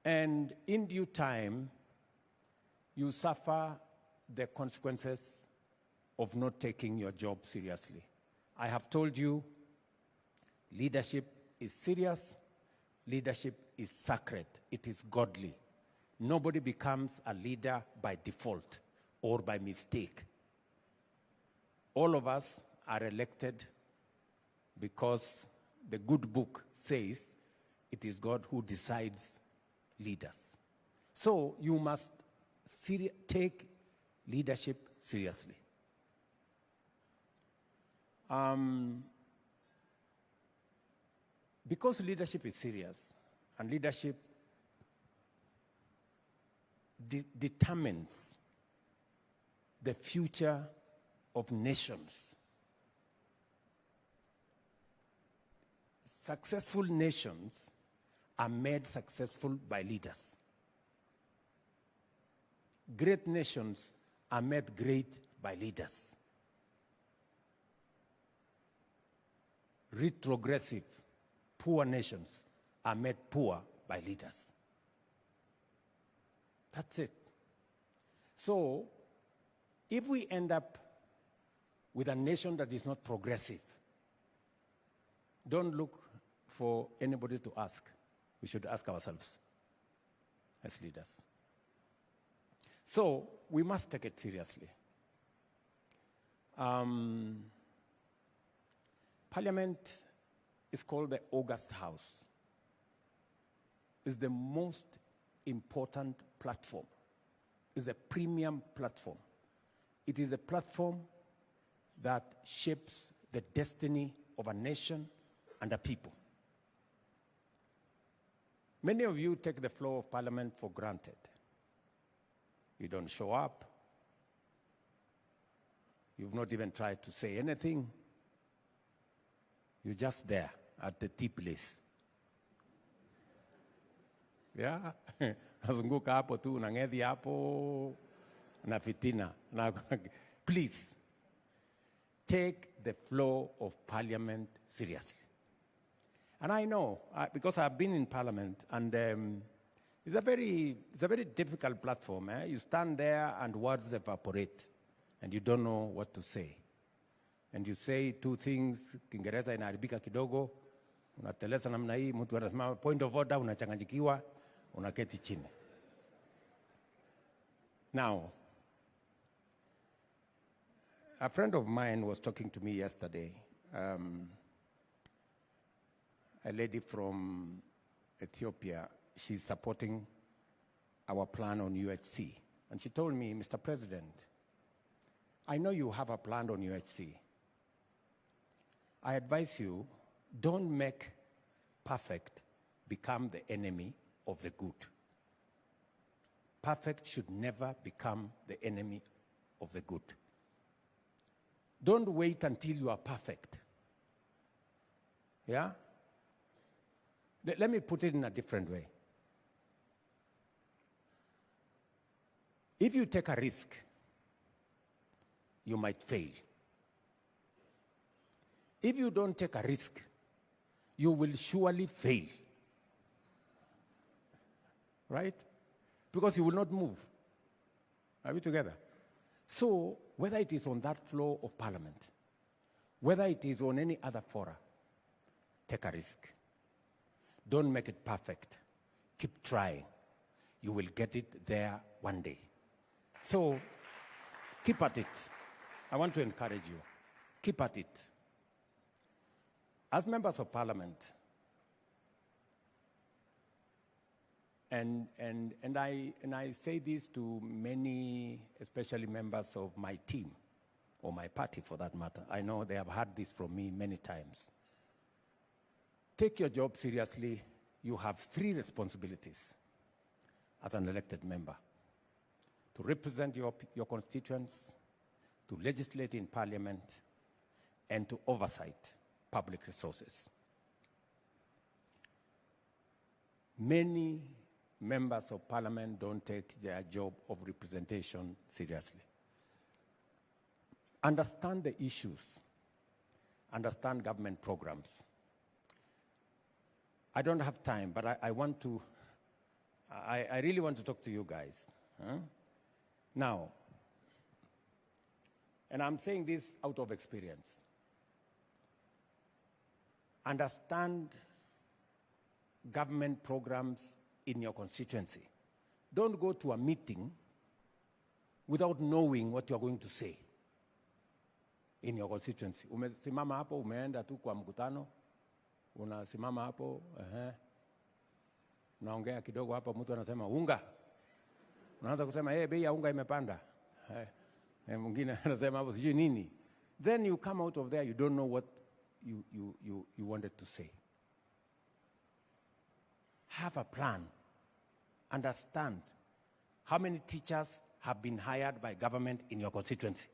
And in due time, you suffer the consequences of not taking your job seriously. I have told you, leadership is serious, leadership is sacred, it is godly. Nobody becomes a leader by default or by mistake. All of us are elected because the good book says it is God who decides leaders. So you must take leadership seriously. Because leadership is serious and leadership determines the future of nations. Successful nations are made successful by leaders. Great nations are made great by leaders. Retrogressive, poor nations are made poor by leaders. That's it. So, if we end up with a nation that is not progressive, don't look for anybody to ask. We should ask ourselves as leaders. So, we must take it seriously. Parliament is called the August House. It's the most important platform. It's a premium platform. It is a platform that shapes the destiny of a nation and a people. Many of you take the floor of Parliament for granted. You don't show up. You've not even tried to say anything. You're just there at the tea place. Yeah? Nazunguka hapo tu, nangedi hapo, na Fitina. Please, take the floor of Parliament seriously. And I know, because I've been in Parliament, and it's a very difficult platform. You stand there and words evaporate, and you don't know what to say. And you say two things, Kiingereza inaharibika kidogo, unateleza namna hii, mtu anasema point of order, unachanganyikiwa, unaketi chini. Now, a friend of mine was talking to me yesterday, a lady from Ethiopia. She's supporting our plan on UHC. And she told me, Mr. President, I know you have a plan on UHC. I advise you, don't make perfect become the enemy of the good. Perfect should never become the enemy of the good. Don't wait until you are perfect. Yeah? Let me put it in a different way. If you take a risk, you might fail. If you don't take a risk, you will surely fail. Right? Because you will not move. Are we together? So, whether it is on that floor of Parliament, whether it is on any other fora, take a risk. Don't make it perfect. Keep trying. You will get it there one day. So, keep at it. I want to encourage you. Keep at it. As members of Parliament, and I say this to many, especially members of my team, or my party for that matter. I know they have heard this from me many times. Take your job seriously. You have 3 responsibilities as an elected member: to represent your constituents, to legislate in Parliament, and to oversight public resources. Many members of Parliament don't take their job of representation seriously. Understand the issues. Understand government programs. I don't have time, but I want to I really want to talk to you guys. Huh? Now, and I'm saying this out of experience. Understand government programs in your constituency. Don't go to a meeting without knowing what you're going to say in your constituency. Umesimama hapo, umeenda tu kwa mkutano, unasimama hapo, unaongea kidogo hapa, mtu anasema unga. Unaanza kusema, bei ya unga imepanda. Mwingine anasema hapo sijui nini. Then you come out of there, you don't know what you wanted to say. Have a plan. Understand how many teachers have been hired by government in your constituency.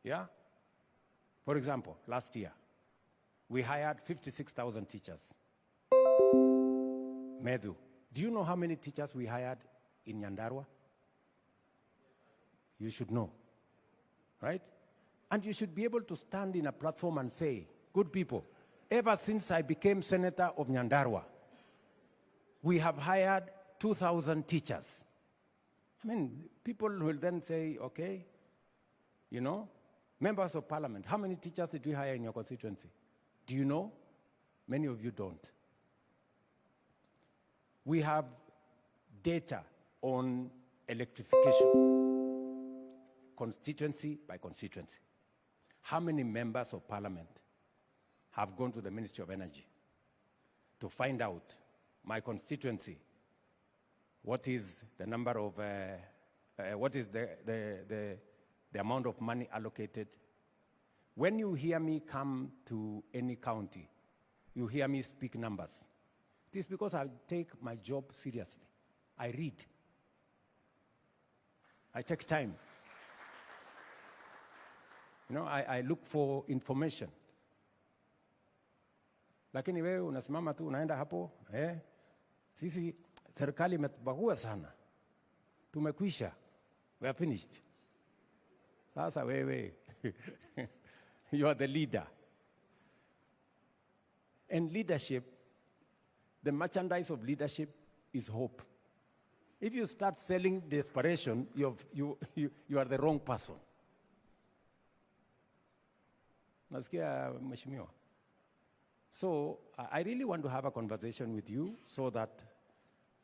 Yeah? For example, last year, we hired 56,000 teachers. Medu, do you know how many teachers we hired in Nyandarua? You should know, right? And you should be able to stand in a platform and say, good people, ever since I became senator of Nyandarua, we have hired 2,000 teachers. I mean, people will then say, okay, you know, members of parliament, how many teachers did we hire in your constituency? Do you know? Many of you don't. We have data on electrification, constituency by constituency. How many members of parliament have gone to the Ministry of Energy to find out my constituency, what is the number of, what is the amount of money allocated? When you hear me come to any county, you hear me speak numbers. It is because I take my job seriously. I read. I take time. You know, I look for information. Lakini wewe unasimama tu unaenda hapo, sisi serikali imetubagua sana. Tumekwisha. We are finished. Sasa wewe, you are the leader. And leadership, the merchandise of leadership is hope. If you start selling desperation, you are the wrong person. Nasikia mheshimiwa. So I really want to have a conversation with you so that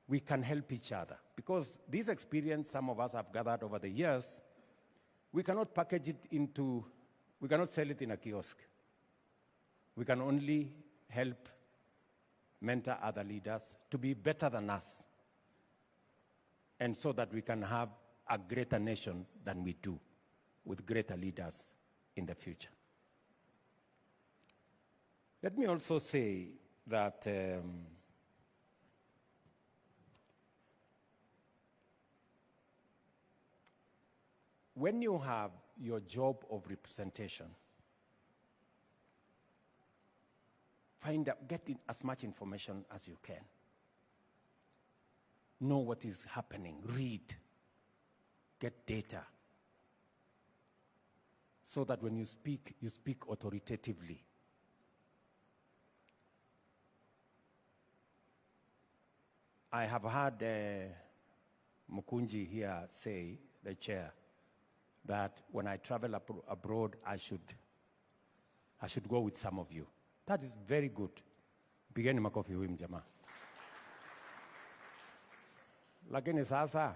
we can help each other. Because this experience some of us have gathered over the years, we cannot package it into, we cannot sell it in a kiosk. We can only help mentor other leaders to be better than us, and so that we can have a greater nation than we do, with greater leaders in the future. Let me also say that when you have your job of representation, get in as much information as you can. Know what is happening, read, get data, so that when you speak authoritatively. I have heard Mukunji here say, the chair, that when I travel abroad, I should go with some of you. That is very good. Pigeni makofi huyu mjamaa. Lakini sasa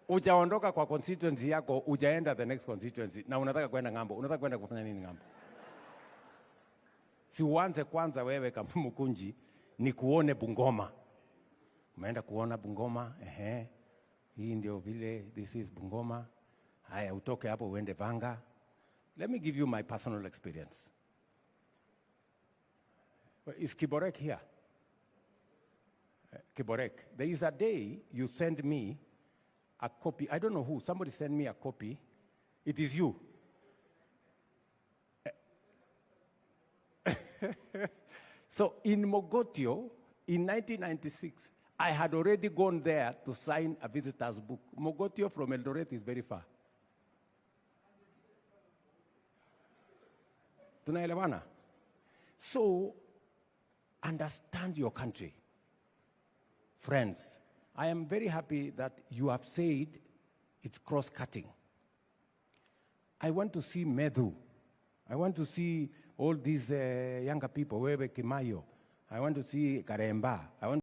ujaondoka kwa constituency yako, ujaenda the next constituency na unataka kwenda ngambo. Unataka kwenda kufanya nini ngambo? Si uanze kwanza wewe kama Mukunji ni kuone Bungoma. Umeenda kuona Bungoma, hii ndio vile, this is Bungoma. Haya, utoke hapo uende Vanga. Let me give you my personal experience. Is Kiborek here? Kiborek. There is a day you send me a copy. I don't know who. Somebody sent me a copy. It is you. So in Mogotio, in 1996, I had already gone there to sign a visitor's book. Mogotio from Eldoret is very far. Tunaelewana? So, understand your country. Friends, I am very happy that you have said it's cross-cutting. I want to see Medu. I want to see all these younger people, Wewe Kimayo. I want to see Karemba. I want